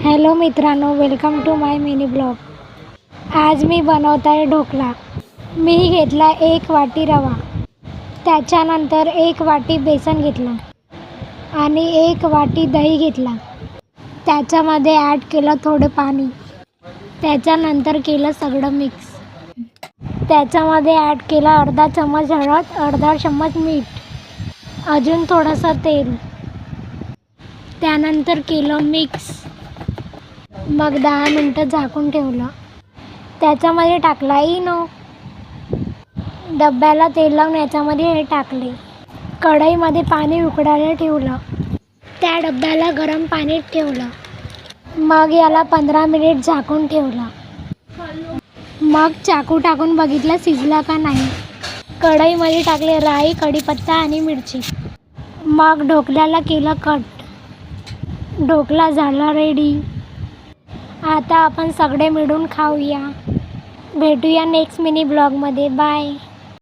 Hello मित्रांनो, welcome to my mini blog. आज मी बनवत आहे ढोकळा। मी घेतला 1 वाटी रवा, त्याच्यानंतर 1 वाटी बेसन घेतला आणि 1 वाटी दही घेतला। त्याच्यामध्ये ॲड केलं थोडं पाणी, त्याच्यानंतर केलं सगळं मिक्स। त्याच्यामध्ये ॲड केला अर्धा चम्मच हळद, अर्धा चम्मच मीठ, अजून थोडंसं तेल। त्यानंतर केलं मिक्स, मग 10 मिनटं झाकून ठेवलं। त्याच्यामध्ये टाकला इनो, डब्याला तेल लावून याच्यामध्ये हे टाकले। कढईमध्ये पाणी उकडायला ठेवलं, त्या डब्याला गरम पाणी ठेवलं। मग याला 15 मिनिट झाकून ठेवलं। मग चाकू टाकून बघितलं शिजला का नाही। कढईमध्ये टाकले राई, कढीपत्ता आणि मिरची। मग ढोकळ्याला केलं कट। ढोकळा झाला रेडी। आता आपण सगळे मिळून खाऊया। भेटूया नेक्स्ट मिनी ब्लॉगमध्ये। बाय।